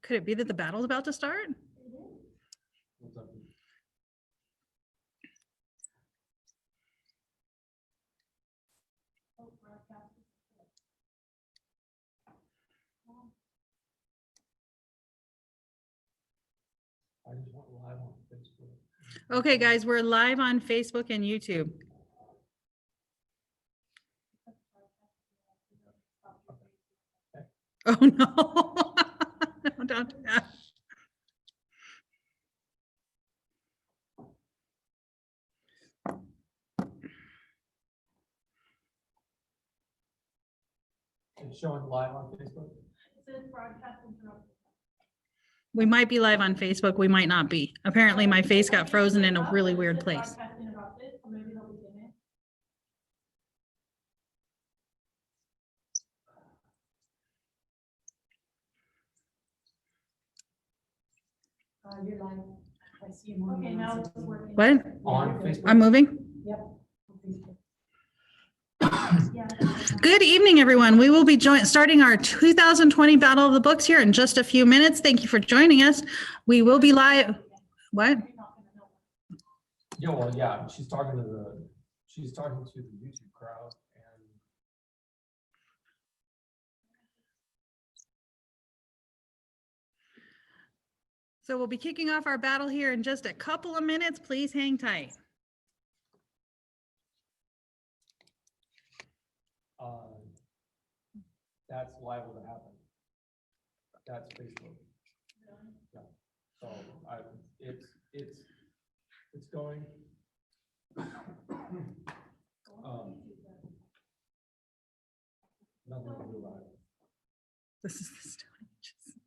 Could it be that the battle's about to start? Okay, guys, we're live on Facebook and YouTube. Oh, no. No, don't do that. It's showing live on Facebook. We might be live on Facebook. We might not be. Apparently, my face got frozen in a really weird place. You're live. I see you moving. Okay, now it's working. What? On Facebook. I'm moving. Yep. Good evening, everyone. We will be starting our 2020 Battle of the Books here in just a few minutes. Thank you for joining us. We will be live. What? Yeah, well, yeah, she's talking to the YouTube crowd, and So we'll be kicking off our battle here in just a couple of minutes. Please hang tight. that's liable to happen. That's Facebook. Yeah. So it's going. Nothing to do about it. This is the Stone Ages.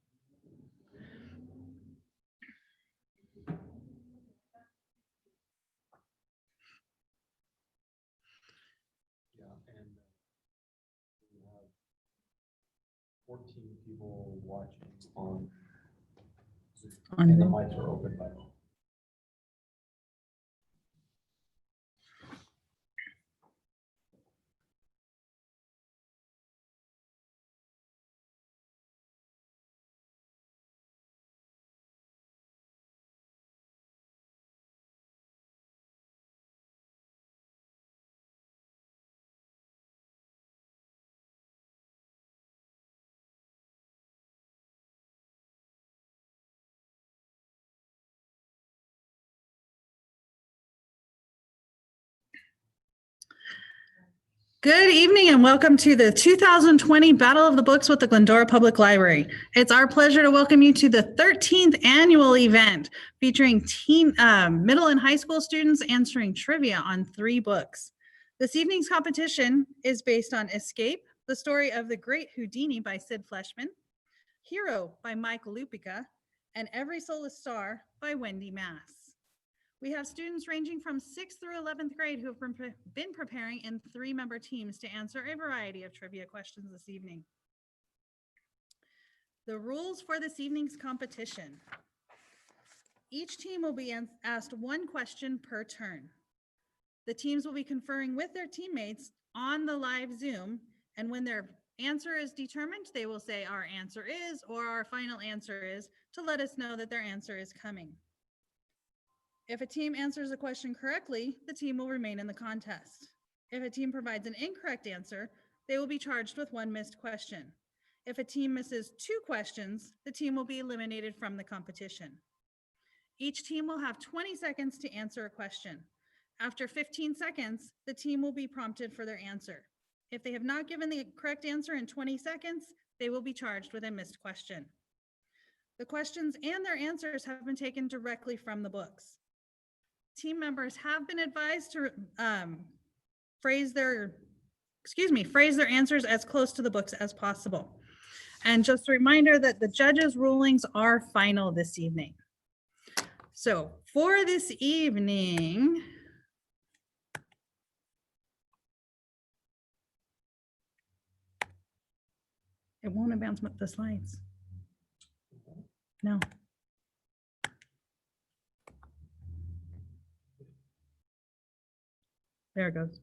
Yeah, and we have 14 people watching on Zoom, and the mics are open by now. Good evening and welcome to the 2020 Battle of the Books with the Glendora Public Library. It's our pleasure to welcome you to the 13th annual event featuring middle and high school students answering trivia on 3 books. This evening's competition is based on Escape, the story of the great Houdini by Sid Fleshman, Hero by Mike Lupica, and Every Soul is Star by Wendy Mass. We have students ranging from 6th through 11th grade who have been preparing in 3-member teams to answer a variety of trivia questions this evening. The rules for this evening's competition. Each team will be asked 1 question per turn. The teams will be conferring with their teammates on the live Zoom, and when their answer is determined, they will say our answer is or our final answer is to let us know that their answer is coming. If a team answers a question correctly, the team will remain in the contest. If a team provides an incorrect answer, they will be charged with 1 missed question. If a team misses 2 questions, the team will be eliminated from the competition. Each team will have 20 seconds to answer a question. After 15 seconds, the team will be prompted for their answer. If they have not given the correct answer in 20 seconds, they will be charged with a missed question. The questions and their answers have been taken directly from the books. Team members have been advised to phrase their answers as close to the books as possible. And just a reminder that the judges' rulings are final this evening. So for this evening, it won't advance with the slides. No. There it goes.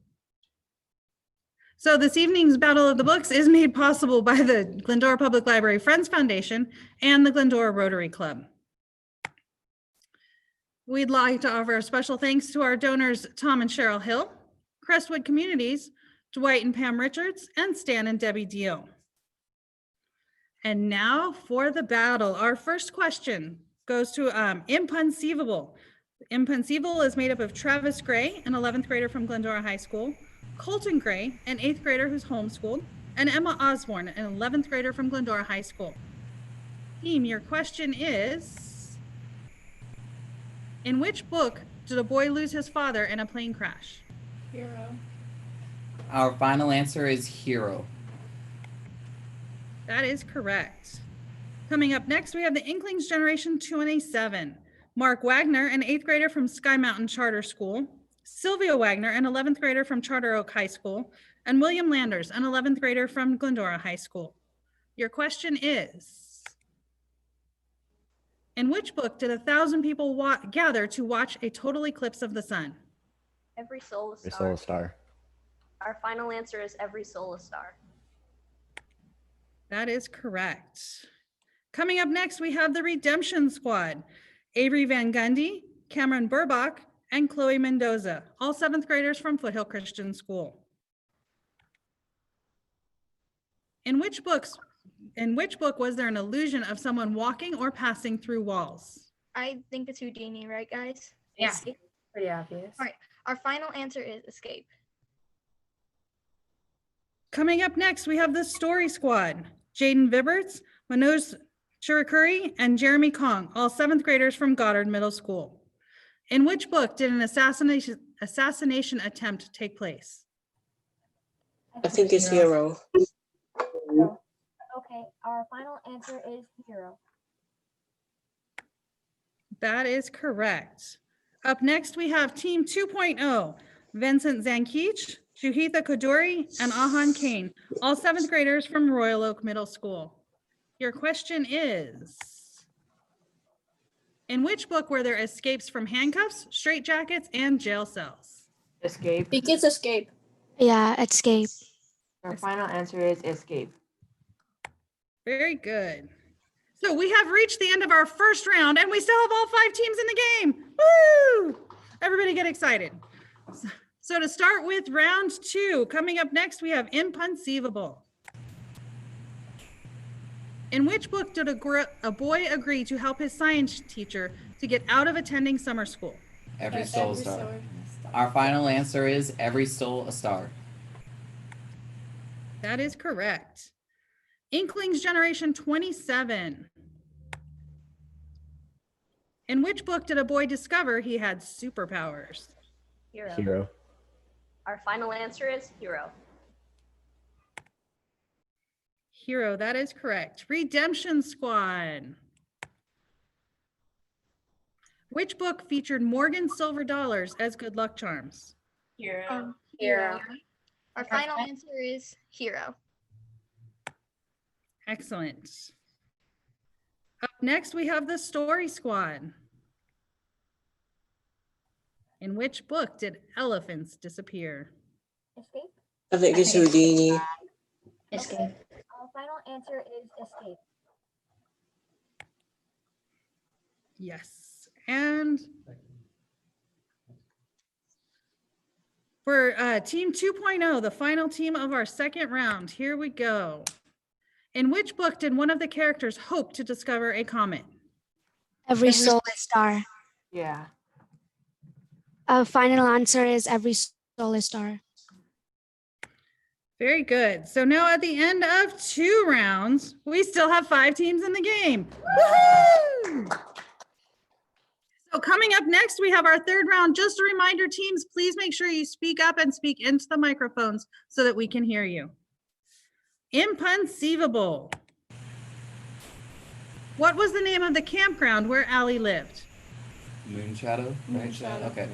So this evening's Battle of the Books is made possible by the Glendora Public Library Friends Foundation and the Glendora Rotary Club. We'd like to offer a special thanks to our donors, Tom and Cheryl Hill, Crestwood Communities, Dwight and Pam Richards, and Stan and Debbie Dio. And now for the battle. Our first question goes to Impunceivable. Impunceivable is made up of Travis Gray, an 11th grader from Glendora High School, Colton Gray, an 8th grader who's homeschooled, and Emma Osborne, an 11th grader from Glendora High School. Team, your question is, in which book did a boy lose his father in a plane crash? Hero. Our final answer is Hero. That is correct. Coming up next, we have the Inklings Generation 27. Mark Wagner, an 8th grader from Sky Mountain Charter School, Sylvia Wagner, an 11th grader from Charter Oak High School, and William Landers, an 11th grader from Glendora High School. Your question is, in which book did 1,000 people gather to watch a total eclipse of the sun? Every solar Every star. solar star. Our final answer is every solar star. That is correct. Coming up next, we have the Redemption Squad. Avery Van Gundy, Cameron Burbach, and Chloe Mendoza, all 7th graders from Foothill Christian School. In which book was there an illusion of someone walking or passing through walls? I think it's Houdini, right, guys? Yeah. Escape. Pretty obvious. All right. Our final answer is Escape. Coming up next, we have the Story Squad. Jaden Vibberts, Manoj Chirikuri, and Jeremy Kong, all 7th graders from Goddard Middle School. In which book did an assassination attempt take place? I think it's Hero. Okay, our final answer is Hero. That is correct. Up next, we have Team 2.0, Vincent Zankich, Juhitha Kaduri, and Ahan Kane, all 7th graders from Royal Oak Middle School. Your question is, in which book were there escapes from handcuffs, straitjackets, and jail cells? Escape. I think it's Escape. Yeah, Escape. Our final answer is Escape. Very good. So we have reached the end of our first round, and we still have all 5 teams in the game. Woo! Everybody get excited. So to start with round 2, coming up next, we have Impunceivable. In which book did a boy agree to help his science teacher to get out of attending summer school? Every solar star. Our final answer is Every Soul a Star. That is correct. Inklings Generation 27. In which book did a boy discover he had superpowers? Hero. Hero. Our final answer is Hero. Hero, that is correct. Redemption Squad. Which book featured Morgan Silver Dollars as good luck charms? Hero. Hero. Our final answer is Hero. Excellent. Up next, we have the Story Squad. In which book did elephants disappear? Escape. I think it's Houdini. Escape. Our final answer is Escape. Yes. And for Team 2.0, the final team of our second round, here we go. In which book did one of the characters hope to discover a comet? Every solar star. Yeah. Our final answer is Every solar star. Very good. So now at the end of 2 rounds, we still have 5 teams in the game. Woohoo! So coming up next, we have our 3rd round. Just a reminder, teams, please make sure you speak up and speak into the microphones so that we can hear you. Impunceivable. What was the name of the campground where Allie lived? Moon Shadow? Right? Moon Shadow. Okay.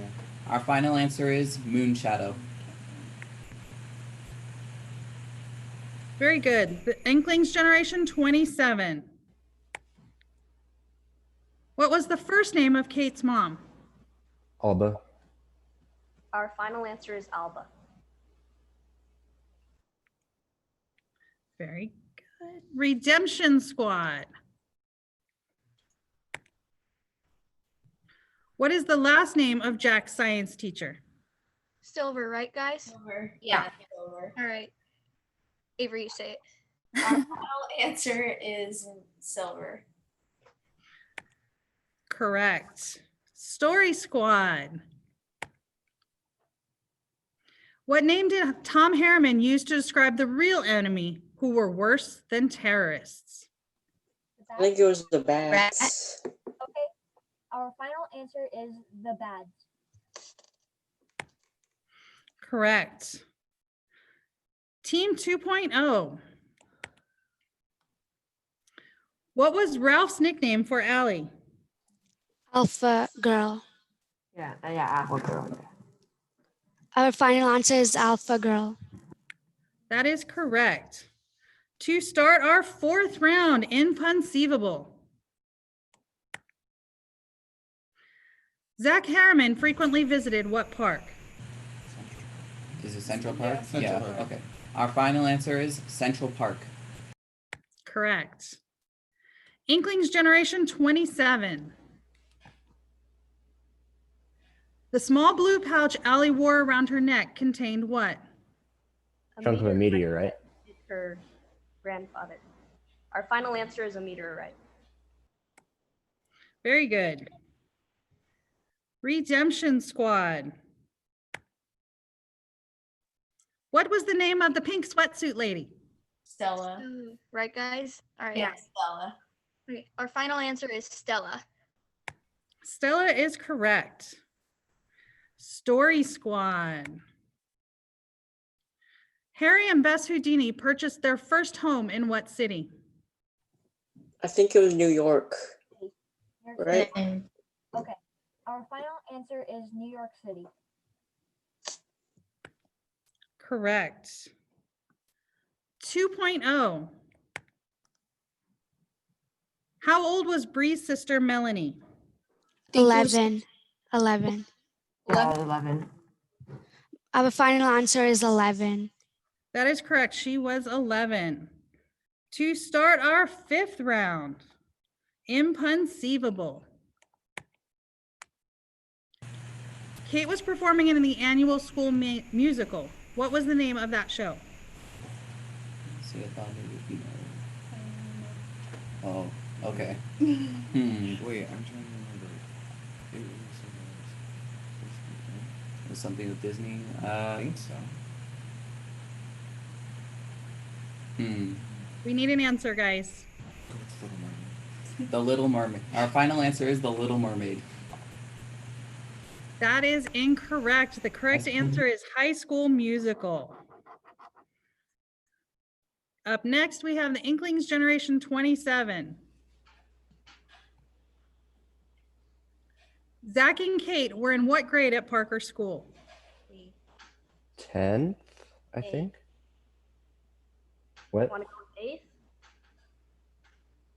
Our final answer is Moon Shadow. Very good. The Inklings Generation 27. What was the first name of Kate's mom? Alba. Our final answer is Alba. Very good. Redemption Squad. What is the last name of Jack's science teacher? Silver, right, guys? Silver. Yeah. All right. Avery, you say it. Our final answer is silver. Correct. Story Squad. What name did Tom Harriman use to describe the real enemy who were worse than terrorists? I think it was the bats. Okay, our final answer is the bad. Correct. Team 2.0. What was Ralph's nickname for Allie? Alpha girl. Yeah, Alpha girl. Our final answer is Alpha girl. That is correct. To start our fourth round, Inconceivable. Zach Harriman frequently visited what park? Is it Central Park? Central Park. Okay. Our final answer is Central Park. Correct. Inklings Generation 27. The small blue pouch Allie wore around her neck contained what? Chunk of a meteor, right? Her grandfather. Our final answer is a meteorite. Very good. Redemption Squad. What was the name of the pink sweatsuit lady? Stella. Right, guys? All right. Yeah, Stella. Okay. Our final answer is Stella. Stella is correct. Story Squad. Harry and Bess Houdini purchased their first home in what city? I think it was New York, right? And Okay, our final answer is New York City. Correct. 2.0. How old was Bree's sister Melanie? 11. 11. 11. Our final answer is 11. That is correct. She was 11. To start our fifth round, Inconceivable. Kate was performing in the annual school musical. What was the name of that show? See, I thought it would be. Oh, okay. Wait, I'm trying to remember. It was something with Disney. I think so. We need an answer, guys. The Little Mermaid. Our final answer is The Little Mermaid. That is incorrect. The correct answer is High School Musical. Up next, we have the Inklings Generation 27. Zach and Kate were in what grade at Parker School? 10th, I think. What? Want to go with eighth?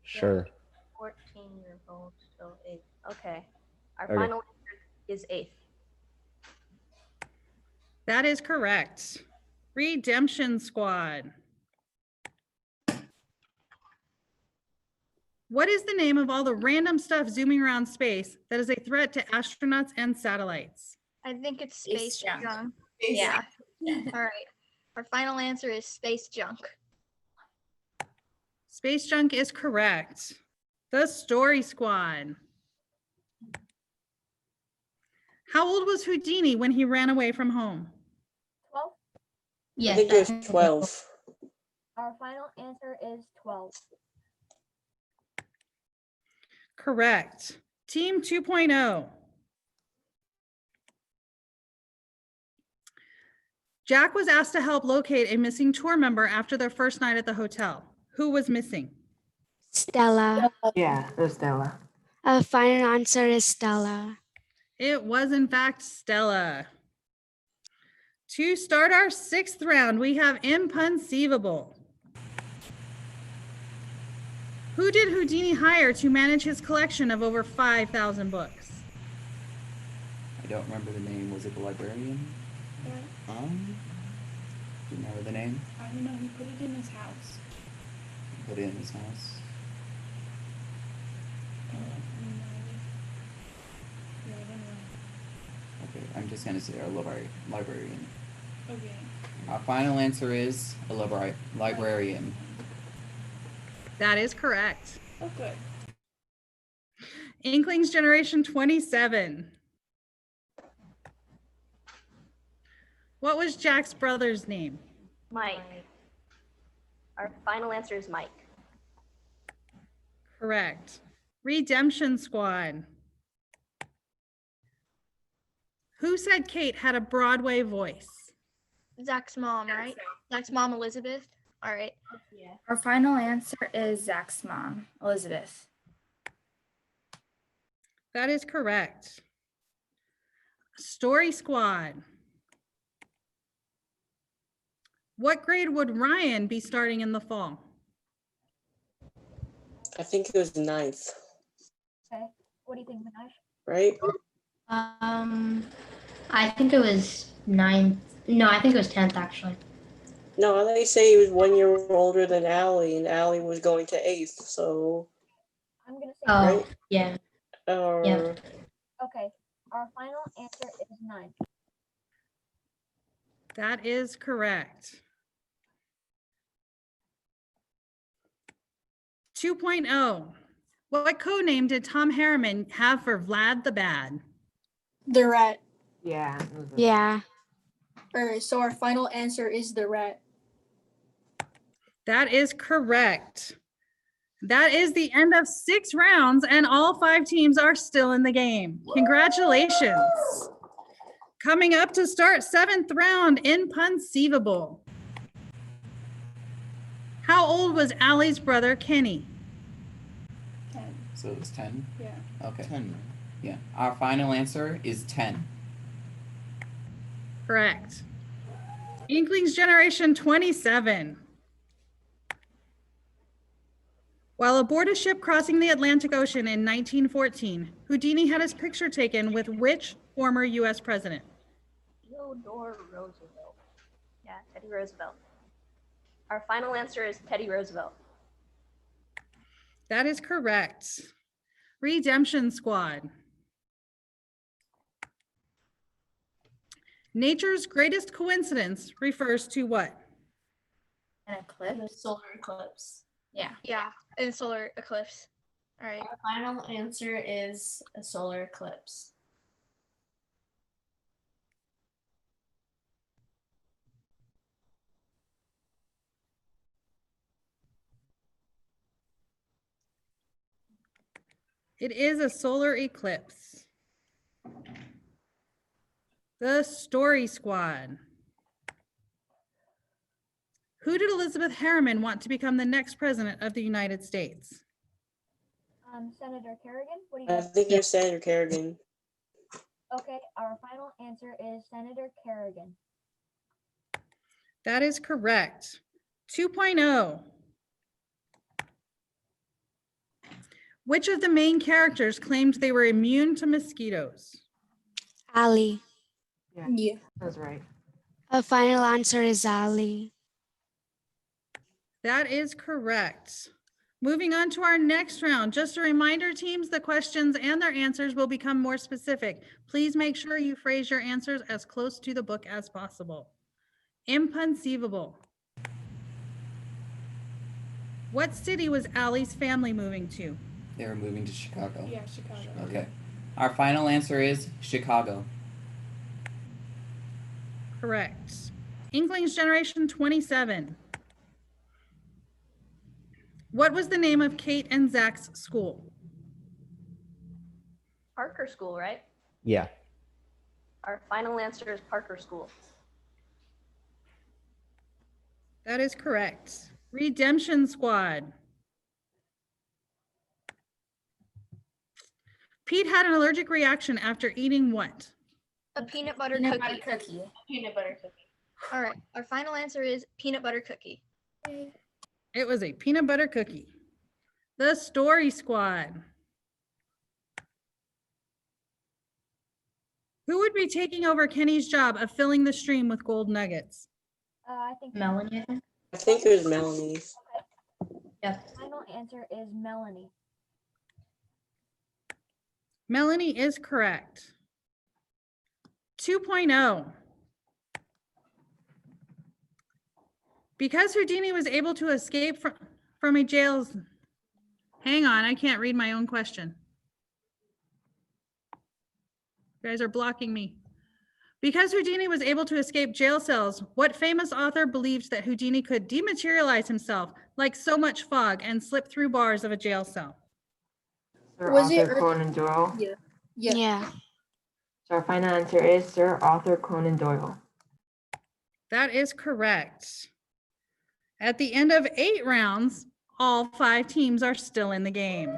Sure. 14 years old, still eighth. Okay. Our Okay. final answer is eighth. That is correct. Redemption Squad. What is the name of all the random stuff zooming around space that is a threat to astronauts and satellites? I think it's Space space junk. junk. yeah. All right. Our final answer is space junk. Space junk is correct. The Story Squad. How old was Houdini when he ran away from home? 12. I think it was 12. Our final answer is 12. Correct. Team 2.0. Jack was asked to help locate a missing tour member after their first night at the hotel. Who was missing? Stella. Yeah, it was Stella. Our final answer is Stella. It was, in fact, Stella. To start our sixth round, we have Inconceivable. Who did Houdini hire to manage his collection of over 5,000 books? I don't remember the name. Was it the librarian? Yeah. Do you remember the name? I don't know. He put it in his house. Put it in his house. Yeah, I don't know. Okay, I'm just gonna say our librarian. Okay. Our final answer is a librarian. That is correct. Oh, good. Inklings Generation 27. What was Jack's brother's name? Mike. Our final answer is Mike. Correct. Redemption Squad. Who said Kate had a Broadway voice? Zach's mom, right? Zach's mom, Elizabeth. All right. Our final answer is Zach's mom, Elizabeth. That is correct. Story Squad. What grade would Ryan be starting in the fall? I think it was 9th, Okay. What do you think, Minaj? right? I think it was 9th. No, I think it was 10th actually. No, they say he was 1 year older than Allie, and Allie was going to 8th, so, I'm gonna say Oh, Right. yeah. or, Yeah. okay. Our final answer is 9. That is correct. 2.0. What code name did Tom Harriman have for Vlad the Bad? The rat. Yeah. Yeah. So our final answer is the rat. That is correct. That is the end of 6 rounds, and all 5 teams are still in the game. Congratulations. Coming up to start 7th round, Inconceivable. How old was Allie's brother, Kenny? 10. So it was 10? Yeah. Okay. 10. Yeah. Our final answer is 10. Correct. Inklings Generation 27. While aboard a ship crossing the Atlantic Ocean in 1914, Houdini had his picture taken with which former U.S. president? Theodore Roosevelt. Yeah, Teddy Roosevelt. Our final answer is Teddy Roosevelt. That is correct. Redemption Squad. Nature's greatest coincidence refers to what? An eclipse. Solar eclipse. Yeah. Yeah, and solar eclipse. All right. Our final answer is a solar eclipse. It is a solar eclipse. The Story Squad. Who did Elizabeth Harriman want to become the next president of the United States? Senator Kerrigan, what do you I think? think it was Senator Kerrigan. Okay, our final answer is Senator Kerrigan. That is correct. 2.0. Which of the main characters claimed they were immune to mosquitoes? Ali. Yeah. That's right. Our final answer is Ali. That is correct. Moving on to our next round. Just a reminder, teams, the questions and their answers will become more specific. Please make sure you phrase your answers as close to the book as possible. Inconceivable. What city was Allie's family moving to? They were moving to Chicago. Yeah, Chicago. Okay. Our final answer is Chicago. Correct. Inklings Generation 27. What was the name of Kate and Zach's school? Parker School, right? Yeah. Our final answer is Parker School. That is correct. Redemption Squad. Pete had an allergic reaction after eating what? A peanut butter Peanut cookie. butter cookie. Peanut butter cookie. All right. Our final answer is peanut butter cookie. It was a peanut butter cookie. The Story Squad. Who would be taking over Kenny's job of filling the stream with gold nuggets? I think Melanie, I think. I think it was Melanie's. Yes. final answer is Melanie. Melanie is correct. 2.0. Because Houdini was able to escape from a jail. Hang on, I can't read my own question. You guys are blocking me. Because Houdini was able to escape jail cells, what famous author believed that Houdini could dematerialize himself like so much fog and slip through bars of a jail cell? Sir Was it Arthur Conan Doyle. Yeah. Yeah. So our final answer is Sir Arthur Conan Doyle. That is correct. At the end of 8 rounds, all 5 teams are still in the game.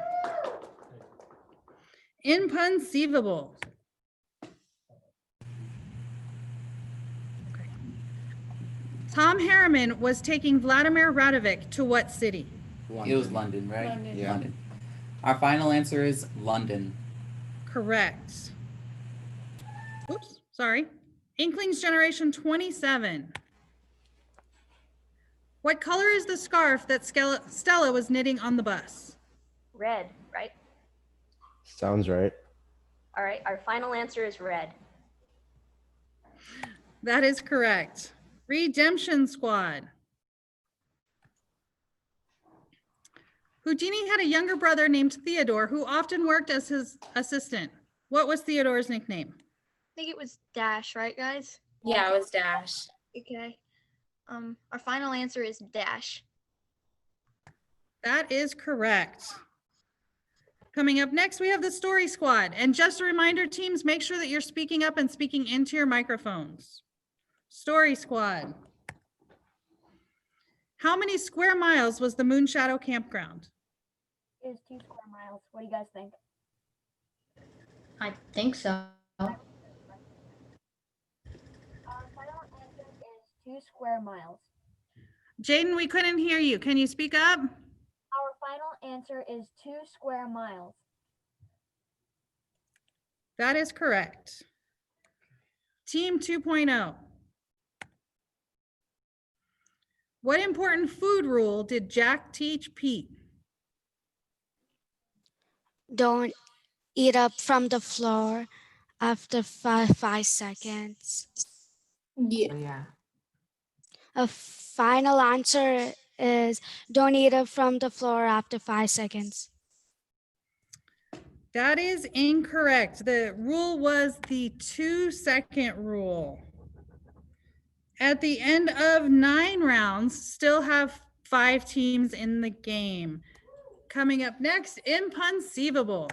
Inconceivable. Okay. Tom Harriman was taking Vladimir Radovic to what city? It was London, right? London. Yeah. London. Our final answer is London. Correct. Oops, sorry. Inklings Generation 27. What color is the scarf that Stella was knitting on the bus? Red, right? Sounds right. All right, our final answer is red. That is correct. Redemption Squad. Houdini had a younger brother named Theodore who often worked as his assistant. What was Theodore's nickname? I think it was Dash, right, guys? Yeah, it was Dash. Okay. Our final answer is Dash. That is correct. Coming up next, we have the Story Squad. And just a reminder, teams, make sure that you're speaking up and speaking into your microphones. Story Squad. How many square miles was the Moon Shadow Campground? It is 2 square miles. What do you guys think? I think so. Our final answer is 2 square miles. Jaden, we couldn't hear you. Can you speak up? Our final answer is 2 square miles. That is correct. Team 2.0. What important food rule did Jack teach Pete? Don't eat up from the floor after 5 seconds. Yeah. So yeah. A final answer is don't eat up from the floor after 5 seconds. That is incorrect. The rule was the 2-second rule. At the end of 9 rounds, still have 5 teams in the game. Coming up next, Inconceivable.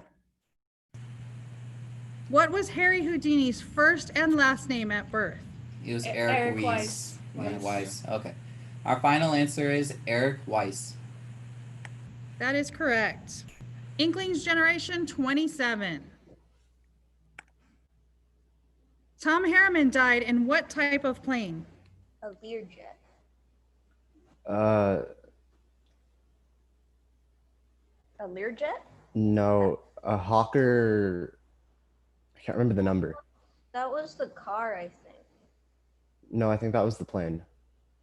What was Harry Houdini's first and last name at birth? It was Eric Eric Weiss. Weiss. Yeah, Weiss. Okay. Our final answer is Eric Weiss. That is correct. Inklings Generation 27. Tom Harriman died in what type of plane? A Learjet. A Learjet? No, a Hawker. I can't remember the number. That was the car, I think. No, I think that was the plane.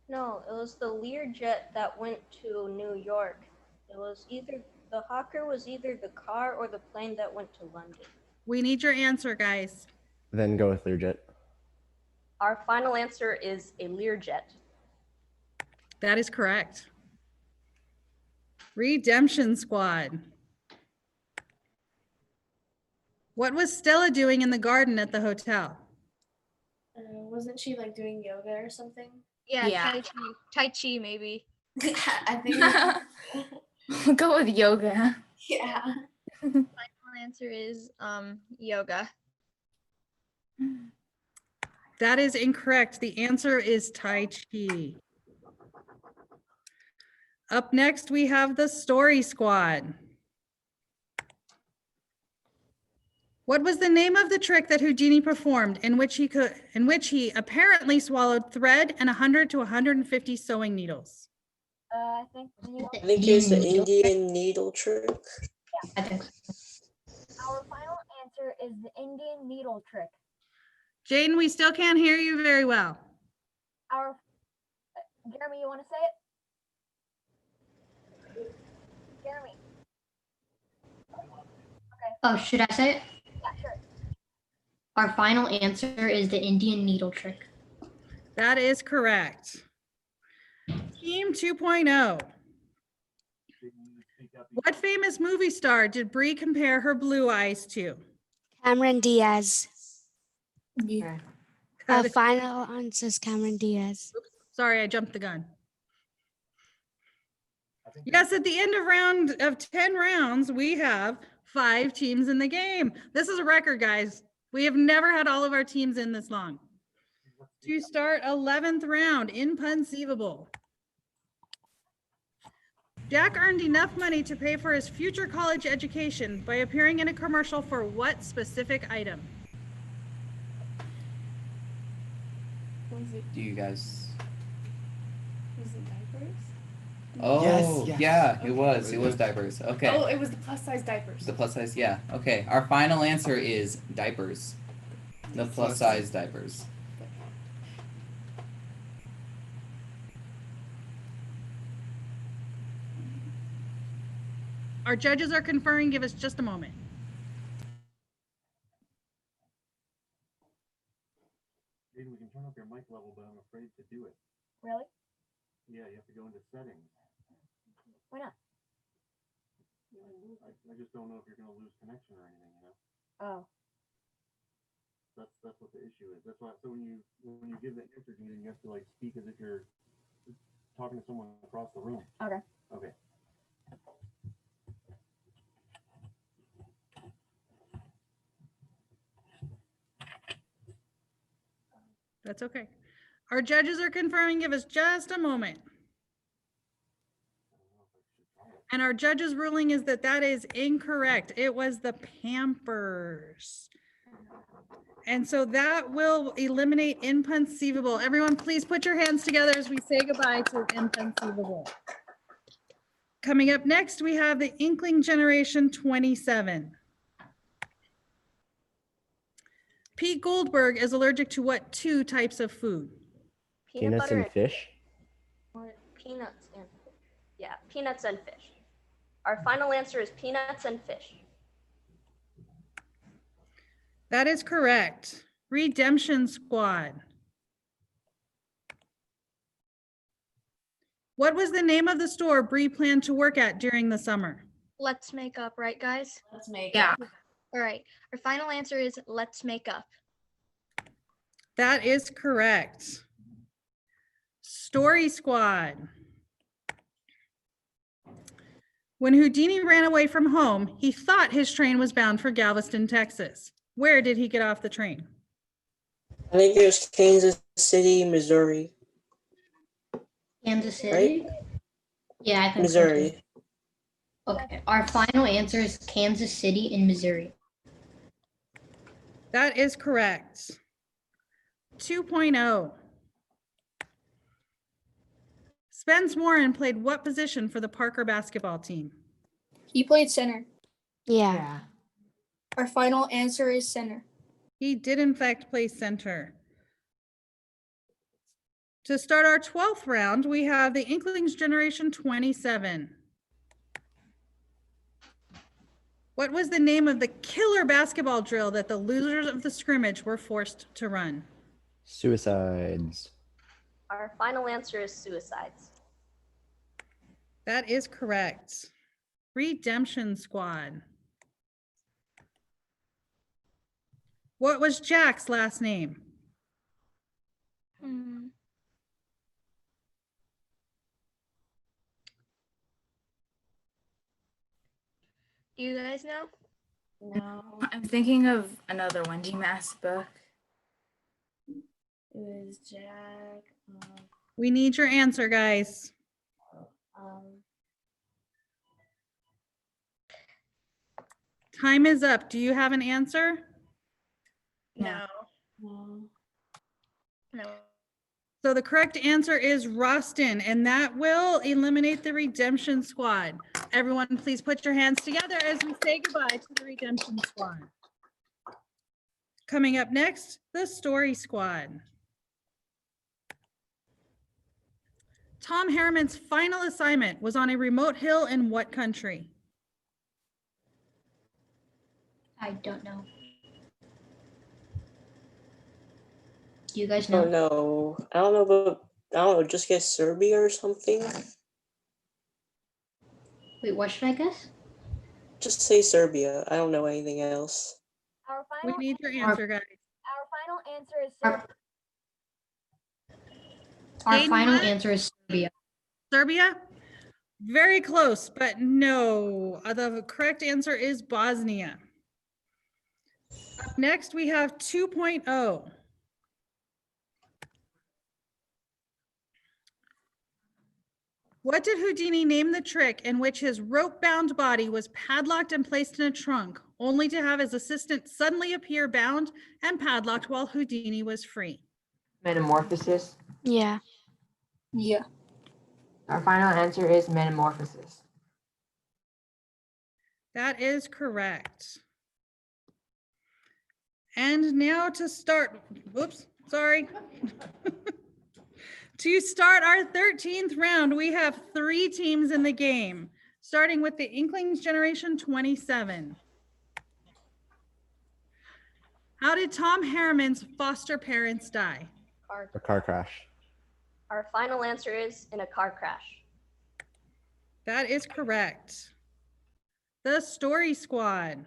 No, it was the Learjet that went to New York. It was either, the Hawker was either the car or the plane that went to London. We need your answer, guys. Then go with Learjet. Our final answer is a Learjet. That is correct. Redemption Squad. What was Stella doing in the garden at the hotel? Wasn't she like doing yoga or something? Yeah, Yeah. Tai Chi maybe. I think. We'll go with yoga. Yeah. Final answer is yoga. That is incorrect. The answer is Tai Chi. Up next, we have the Story Squad. What was the name of the trick that Houdini performed in which he apparently swallowed thread and 100 to 150 sewing needles? I think it was the Indian needle trick. I think so. our final answer is the Indian needle trick. Jaden, we still can't hear you very well. Our Jeremy, you want to say it? Jeremy. Oh, should I say it? Yeah, sure. Our final answer is the Indian needle trick. That is correct. Team 2.0. What famous movie star did Bree compare her blue eyes to? Cameron Diaz. Yeah. That is- Final answer is Cameron Diaz. Sorry, I jumped the gun. Yes, at the end of 10 rounds, we have 5 teams in the game. This is a record, guys. We have never had all of our teams in this long. To start 11th round, inconceivable. Jack earned enough money to pay for his future college education by appearing in a commercial for what specific item? Do you guys? Was it diapers? Oh, yes. yeah, it was diapers. Okay. Oh, it was the plus size diapers. The plus size, yeah. Okay. Our final answer is diapers. The plus size diapers. Our judges are conferring. Give us just a moment. Maybe we can turn up your mic level, but I'm afraid to do it. Really? Yeah, you have to go into settings. Why not? I just don't know if you're gonna lose connection or anything, you know? Oh. That's what the issue is. That's why, so when you give the answer, you have to like speak as if you're talking to someone across the room. Okay. Okay. That's okay. Our judges are confirming. Give us just a moment. And our judges' ruling is that that is incorrect. It was the Pampers. And so that will eliminate inconceivable. Everyone, please put your hands together as we say goodbye to inconceivable. Coming up next, we have the Inkling Generation 27. Pete Goldberg is allergic to what 2 types of food? Peanut Peanuts butter and fish. or peanuts and yeah, peanuts and fish. Our final answer is peanuts and fish. That is correct. Redemption Squad. What was the name of the store Bree planned to work at during the summer? Let's make up, right, guys? Let's make Yeah. All right. Our final answer is let's make up. That is correct. Story Squad. When Houdini ran away from home, he thought his train was bound for Galveston, Texas. Where did he get off the train? I think it was Kansas City, Missouri. Kansas City? Right? Yeah, I think Missouri. so too. Okay. Our final answer is Kansas City in Missouri. That is correct. 2.0. Spence Warren played what position for the Parker basketball team? He played center. Yeah. Our final answer is center. He did in fact play center. To start our 12th round, we have the Inklings Generation 27. What was the name of the killer basketball drill that the losers of the scrimmage were forced to run? Suicides. Our final answer is suicides. That is correct. Redemption Squad. What was Jack's last name? Hmm. Do you guys know? No. I'm thinking of another one, GMAS book. It was Jack. We need your answer, guys. Time is up. Do you have an answer? No. No. No. So the correct answer is Roston, and that will eliminate the Redemption Squad. Everyone, please put your hands together as we say goodbye to the Redemption Squad. Coming up next, the Story Squad. Tom Harriman's final assignment was on a remote hill in what country? I don't know. Do you guys Oh know? no, I don't know, but I don't know. Just guess Serbia or something. Wait, what should I guess? Just say Serbia. I don't know anything else. Our We final need your answer, answer, guys. our final answer is Our, Serbia. our Aiden, final what? answer is Serbia. Serbia? Very close, but no. The correct answer is Bosnia. Up next, we have 2.0. What did Houdini name the trick in which his rope-bound body was padlocked and placed in a trunk, only to have his assistant suddenly appear bound and padlocked while Houdini was free? Metamorphosis. Yeah. Yeah. Our final answer is metamorphosis. That is correct. And now to start, whoops, sorry. To start our 13th round, we have 3 teams in the game, starting with the Inklings Generation 27. How did Tom Harriman's foster parents die? A car crash. Our final answer is in a car crash. That is correct. The Story Squad.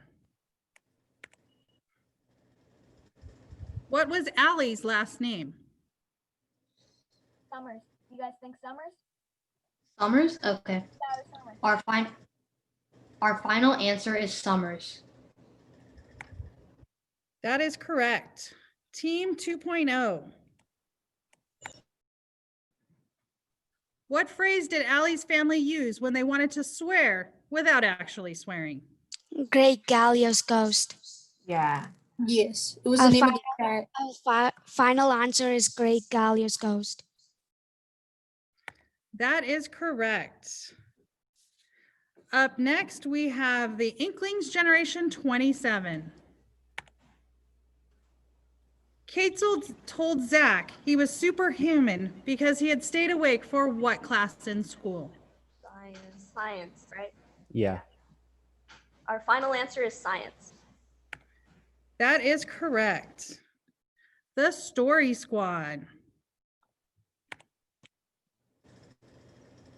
What was Allie's last name? Summers. You guys think Summers? Summers? Okay. Yeah, it was Summers. Our final answer is Summers. That is correct. Team 2.0. What phrase did Allie's family use when they wanted to swear without actually swearing? Great Gallios Ghost. Yeah. Yes, it was Our the name of fi- the cat. our final answer is Great Gallios Ghost. That is correct. Up next, we have the Inklings Generation 27. Katzel told Zach he was superhuman because he had stayed awake for what class in school? Science, right? Yeah. Our final answer is science. That is correct. The Story Squad.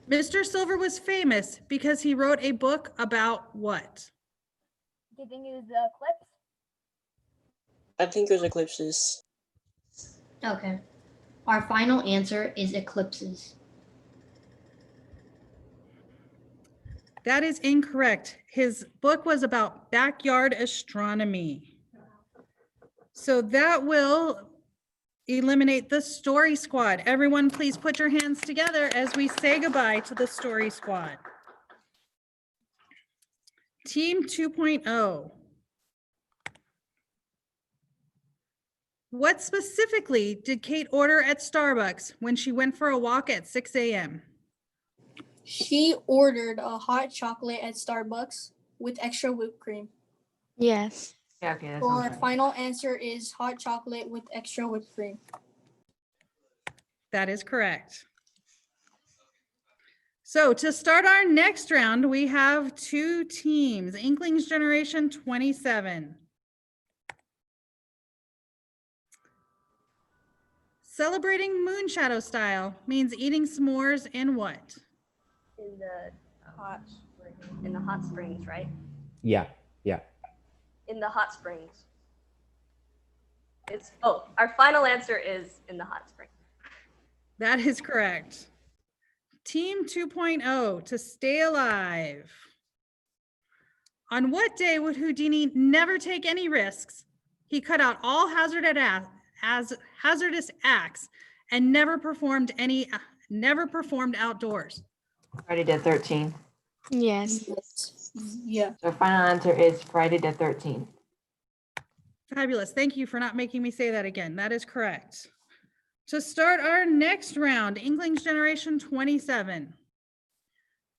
Mr. Silver was famous because he wrote a book about what? Do you think it was the eclipse? I think it was eclipses. Okay. Our final answer is eclipses. That is incorrect. His book was about backyard astronomy. So that will eliminate the Story Squad. Everyone, please put your hands together as we say goodbye to the Story Squad. Team 2.0. What specifically did Kate order at Starbucks when she went for a walk at 6 a.m.? She ordered a hot chocolate at Starbucks with extra whipped cream. Yes. Yeah, okay, that's So our okay. final answer is hot chocolate with extra whipped cream. That is correct. So to start our next round, we have 2 teams, Inklings Generation 27. Celebrating Moon Shadow style means eating s'mores in what? In the hot springs, right? Yeah. Yeah. In the hot springs. Our final answer is in the hot spring. That is correct. Team 2.0 to stay alive. On what day would Houdini never take any risks? He cut out all hazardous acts and never performed outdoors. Friday the 13th. Yes. Yeah. So our final answer is Friday the 13th. Fabulous. Thank you for not making me say that again. That is correct. To start our next round, Inklings Generation 27.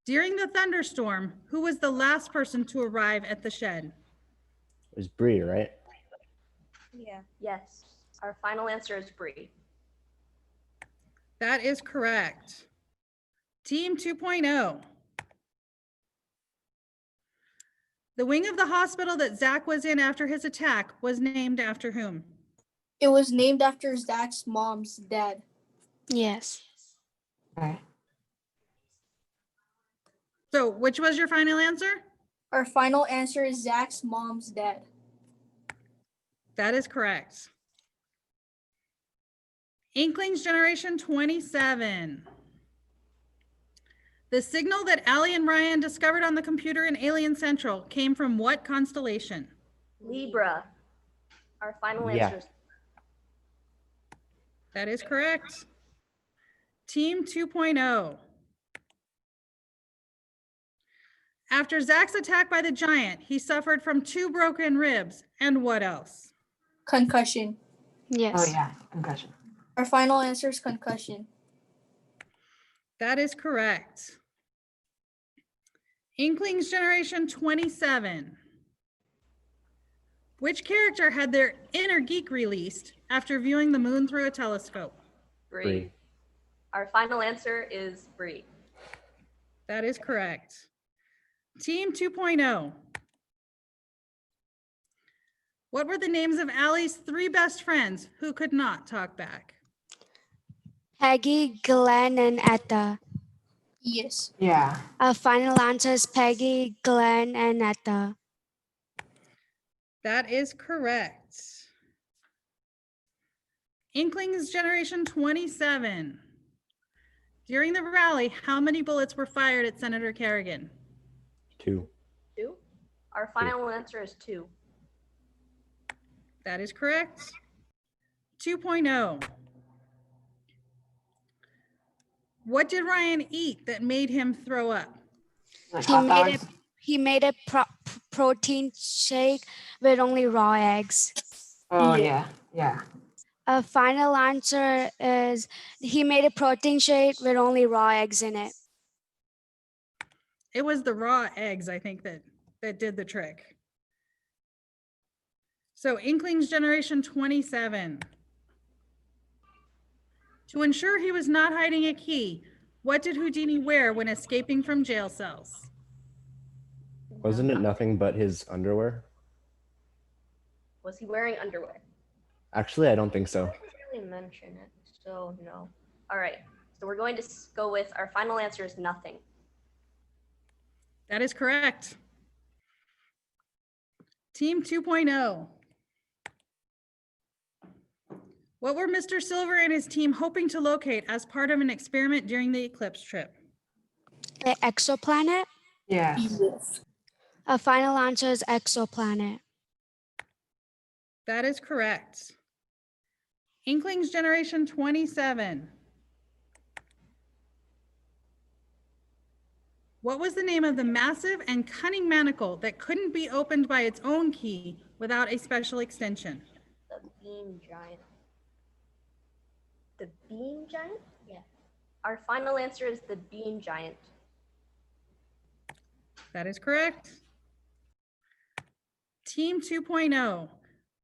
During the thunderstorm, who was the last person to arrive at the shed? It was Bree, right? Yeah. Yes. Our final answer is Bree. That is correct. Team 2.0. The wing of the hospital that Zach was in after his attack was named after whom? It was named after Zach's mom's dad. Yes. Okay. So which was your final answer? Our final answer is Zach's mom's dad. That is correct. Inklings Generation 27. The signal that Allie and Ryan discovered on the computer in Alien Central came from what constellation? Libra. Our final Yeah. answer is That is correct. Team 2.0. After Zach's attack by the giant, he suffered from 2 broken ribs and what else? Concussion. Yes. Oh yeah, concussion. Our final answer is concussion. That is correct. Inklings Generation 27. Which character had their inner geek released after viewing the moon through a telescope? Bree. Bree. Our final answer is Bree. That is correct. Team 2.0. What were the names of Allie's 3 best friends who could not talk back? Peggy, Glenn, and Etta. Yes. Yeah. Our final answer is Peggy, Glenn, and Etta. That is correct. Inklings Generation 27. During the rally, how many bullets were fired at Senator Kerrigan? 2. 2. Our final answer is 2. That is correct. 2.0. What did Ryan eat that made him throw up? Like He hot made dogs. He made a protein shake with only raw eggs. Oh yeah, yeah. A final answer is he made a protein shake with only raw eggs in it. It was the raw eggs, I think, that did the trick. So Inklings Generation 27. To ensure he was not hiding a key, what did Houdini wear when escaping from jail cells? Wasn't it nothing but his underwear? Was he wearing underwear? Actually, I don't think so. Didn't really mention it, so no. All right, so we're going to go with our final answer is nothing. That is correct. Team 2.0. What were Mr. Silver and his team hoping to locate as part of an experiment during the eclipse trip? The exoplanet? Yes. Yes. A final answer is exoplanet. That is correct. Inklings Generation 27. What was the name of the massive and cunning manacle that couldn't be opened by its own key without a special extension? The beam giant. The beam giant? Yeah. Our final answer is the beam giant. That is correct. Team 2.0.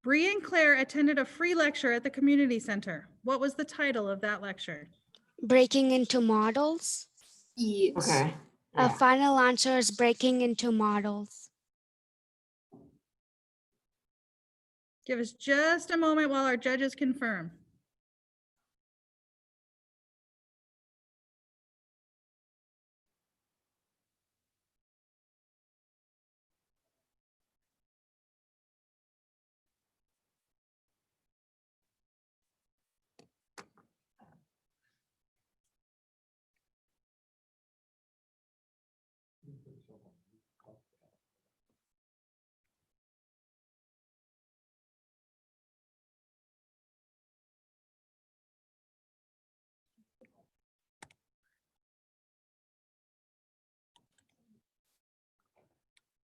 Bree and Claire attended a free lecture at the community center. What was the title of that lecture? Breaking into models? Yes. Okay. A Yeah. final answer is breaking into models. Give us just a moment while our judges confirm.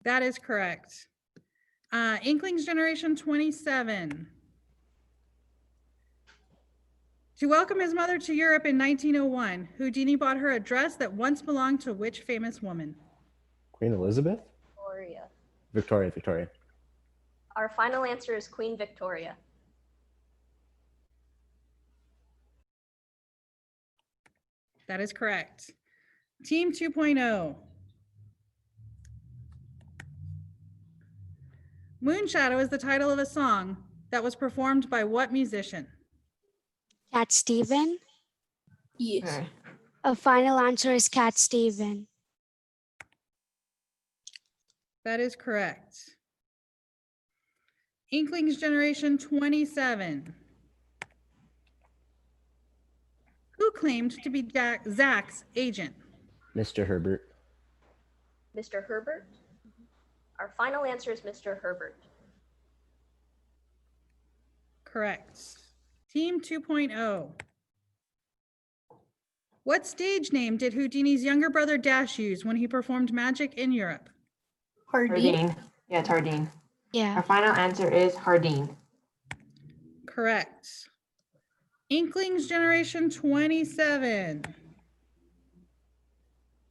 That is correct. Inklings Generation 27. To welcome his mother to Europe in 1901, Houdini bought her a dress that once belonged to which famous woman? Queen Elizabeth? Victoria. Victoria. Our final answer is Queen Victoria. That is correct. Team 2.0. Moon Shadow is the title of a song that was performed by what musician? Cat Steven. Yes. Okay. A final answer is Cat Steven. That is correct. Inklings Generation 27. Who claimed to be Zach's agent? Mr. Herbert. Mr. Herbert? Our final answer is Mr. Herbert. Correct. Team 2.0. What stage name did Houdini's younger brother Dash use when he performed magic in Europe? Houdini. Hardin. Yeah, it's Hardin. Yeah. Our final answer is Hardin. Correct. Inklings Generation 27.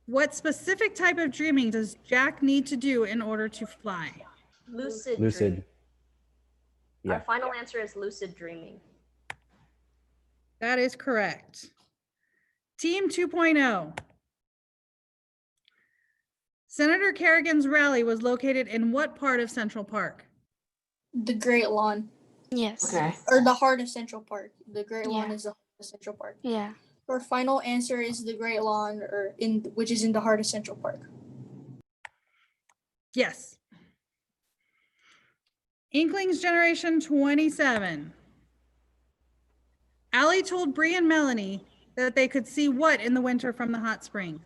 What specific type of dreaming does Jack need to do in order to fly? Lucid. Lucid. Dreaming. Yeah. Our final answer is lucid dreaming. That is correct. Team 2.0. Senator Kerrigan's rally was located in what part of Central Park? The Great Lawn. Yes. Okay. Or the heart of Central Park. The Great Lawn Yeah. is the heart of Central Park. Yeah. Our final answer is the Great Lawn, which is in the heart of Central Park. Yes. Inklings Generation 27. Allie told Bree and Melanie that they could see what in the winter from the hot spring?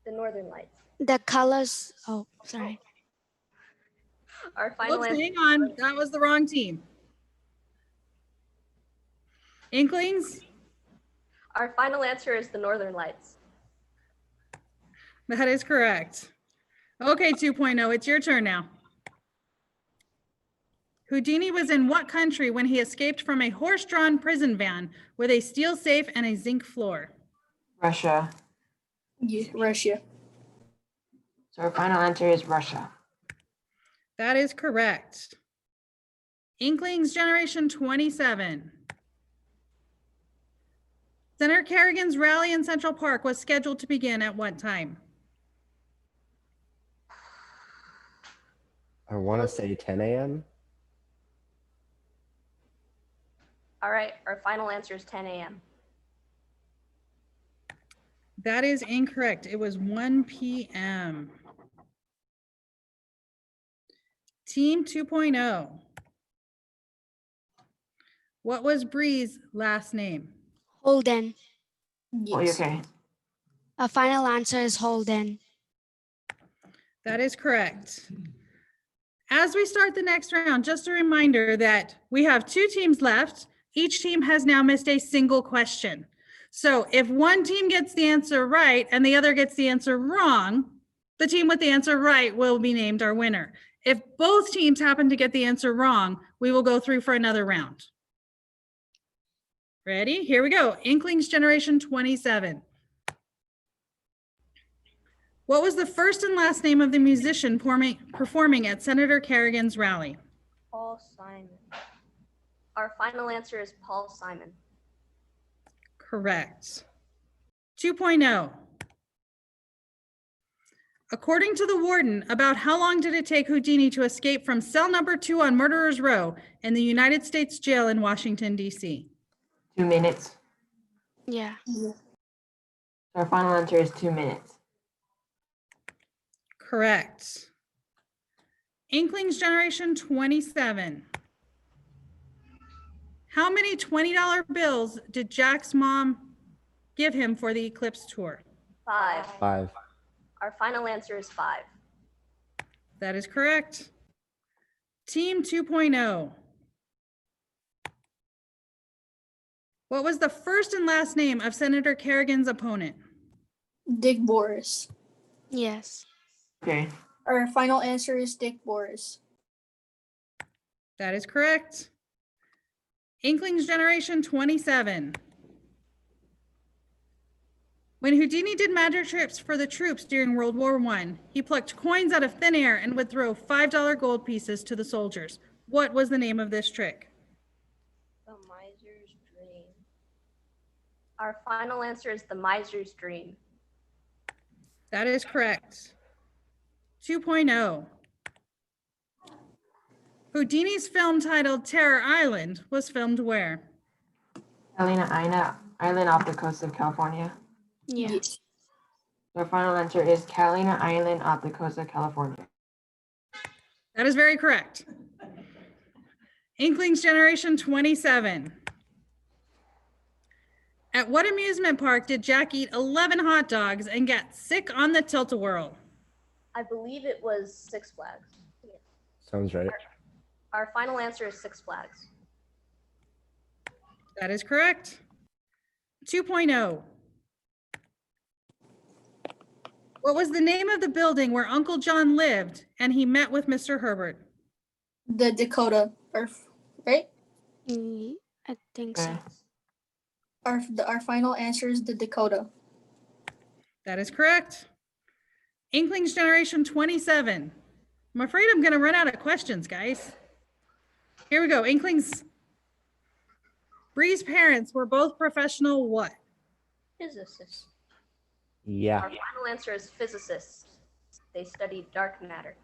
The Northern Lights. The colors. Oh, sorry. Our final Oops, answer. hang on, that was the wrong team. Inklings, Our final answer is the Northern Lights. that is correct. Okay, 2.0, it's your turn now. Houdini was in what country when he escaped from a horse-drawn prison van with a steel safe and a zinc floor? Russia. Yeah, Russia. So our final answer is Russia. That is correct. Inklings Generation 27. Senator Kerrigan's rally in Central Park was scheduled to begin at what time? I want to say 10 a.m. All right, our final answer is 10 a.m. That is incorrect. It was 1 p.m. Team 2.0. What was Bree's last name? Holden. Oh, Yes. okay. A final answer is Holden. That is correct. As we start the next round, just a reminder that we have 2 teams left. Each team has now missed a single question. So if one team gets the answer right and the other gets the answer wrong, the team with the answer right will be named our winner. If both teams happen to get the answer wrong, we will go through for another round. Ready? Here we go. Inklings Generation 27. What was the first and last name of the musician performing at Senator Kerrigan's rally? Paul Simon. Our final answer is Paul Simon. Correct. 2.0. According to the warden, about how long did it take Houdini to escape from cell number 2 on Murderer's Row in the United States Jail in Washington, D.C.? 2 minutes. Yeah. So our final answer is 2 minutes. Correct. Inklings Generation 27. How many $20 bills did Jack's mom give him for the Eclipse tour? 5. 5. Our final answer is 5. That is correct. Team 2.0. What was the first and last name of Senator Kerrigan's opponent? Dick Boris. Yes. Okay. Our final answer is Dick Boris. That is correct. Inklings Generation 27. When Houdini did magic tricks for the troops during World War I, he plucked coins out of thin air and would throw $5 gold pieces to the soldiers. What was the name of this trick? The Miser's Dream. Our final answer is the miser's dream. That is correct. 2.0. Houdini's film titled Terror Island was filmed where? Catalina Island off the coast of California. Yeah. Yes. Our final answer is Catalina Island off the coast of California. That is very correct. Inklings Generation 27. At what amusement park did Jack eat 11 hot dogs and get sick on the tilt-a-whirl? I believe it was Six Flags. Sounds right. Our final answer is Six Flags. That is correct. 2.0. What was the name of the building where Uncle John lived and he met with Mr. Herbert? The Dakota Earth, right? I think so. Okay. Our final answer is the Dakota. That is correct. Inklings Generation 27. I'm afraid I'm going to run out of questions, guys. Here we go. Inklings. Bree's parents were both professional what? Physicists. Yeah. Our final answer is physicists. They studied dark matter.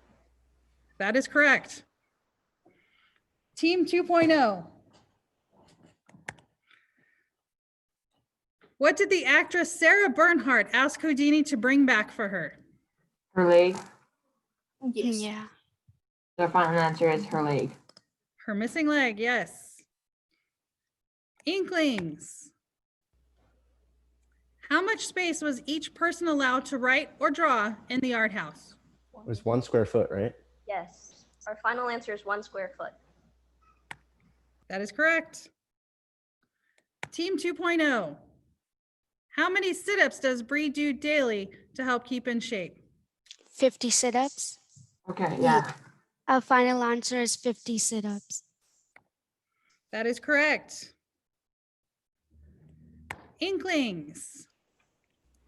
That is correct. Team 2.0. What did the actress Sarah Bernhardt ask Houdini to bring back for her? Her leg. Yes. Yeah. The final answer is her leg. Her missing leg, yes. Inklings. How much space was each person allowed to write or draw in the art house? It was 1 square foot, right? Yes. Our final answer is 1 square foot. That is correct. Team 2.0. How many sit-ups does Bree do daily to help keep in shape? 50 sit-ups. Okay, yeah. Our final answer is 50 sit-ups. That is correct. Inklings.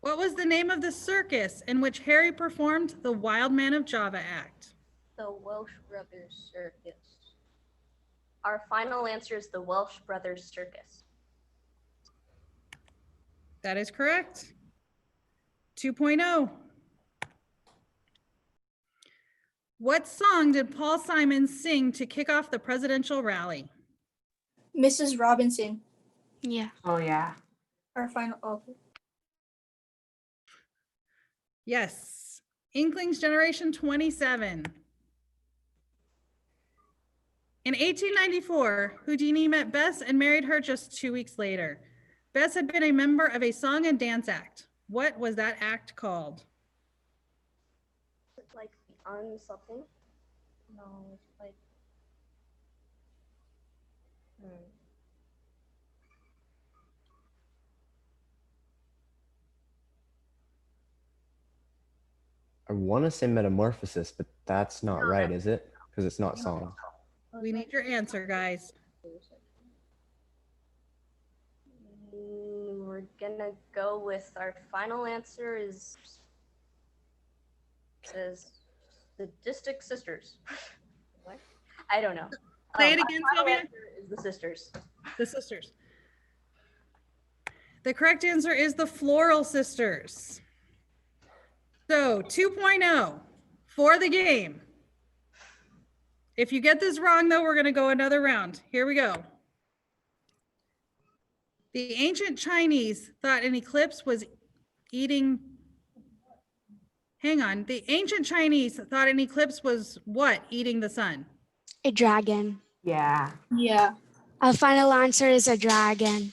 What was the name of the circus in which Harry performed the Wild Man of Java act? The Welsh Brothers Circus. Our final answer is the Welsh Brothers Circus. That is correct. 2.0. What song did Paul Simon sing to kick off the presidential rally? Mrs. Robinson. Yeah. Oh, yeah. Our final. Okay. Yes. Inklings Generation 27. In 1894, Houdini met Bess and married her just 2 weeks later. Bess had been a member of a song and dance act. What was that act called? It's like something? No, it's like. I want to say metamorphosis, but that's not right, is it? Because it's not song. We need your answer, guys. We're gonna go with our final answer is says Sadistic Sisters. What? I don't know. Say it again, our final Sylvia. answer is the Sisters. The Sisters. The correct answer is the Floral Sisters. So 2.0 for the game. If you get this wrong, though, we're going to go another round. Here we go. The ancient Chinese thought an eclipse was eating. Hang on. The ancient Chinese thought an eclipse was what? Eating the sun. A dragon. Yeah. Yeah. Our final answer is a dragon.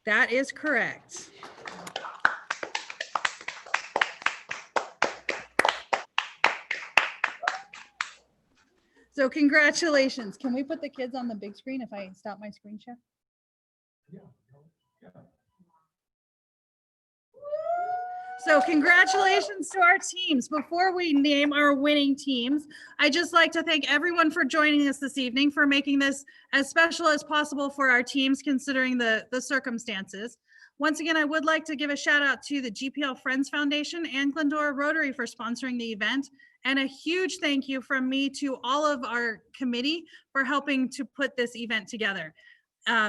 That is correct. So congratulations. Can we put the kids on the big screen if I stop my screen share? So congratulations to our teams. Before we name our winning teams, I'd just like to thank everyone for joining us this evening, for making this as special as possible for our teams, considering the circumstances. Once again, I would like to give a shout out to the GPL Friends Foundation and Glendora Rotary for sponsoring the event. And a huge thank you from me to all of our committee for helping to put this event together.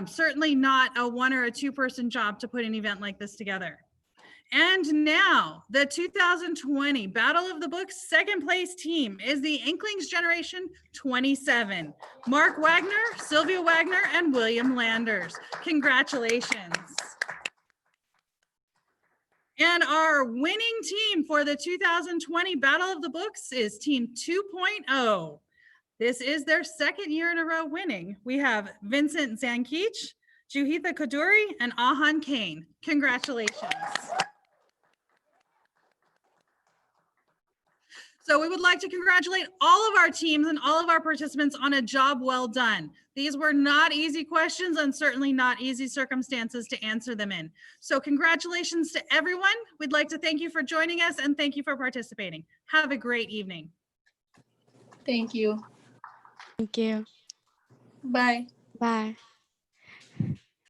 Certainly not a 1 or a 2-person job to put an event like this together. And now the 2020 Battle of the Books second place team is the Inklings Generation 27. Mark Wagner, Sylvia Wagner, and William Landers. Congratulations. And our winning team for the 2020 Battle of the Books is Team 2.0. This is their second year in a row winning. We have Vincent Zankich, Juhitha Kaduri, and Ahan Kane. Congratulations. So we would like to congratulate all of our teams and all of our participants on a job well done. These were not easy questions and certainly not easy circumstances to answer them in. So congratulations to everyone. We'd like to thank you for joining us and thank you for participating. Have a great evening. Thank you. Thank you. Bye. Bye.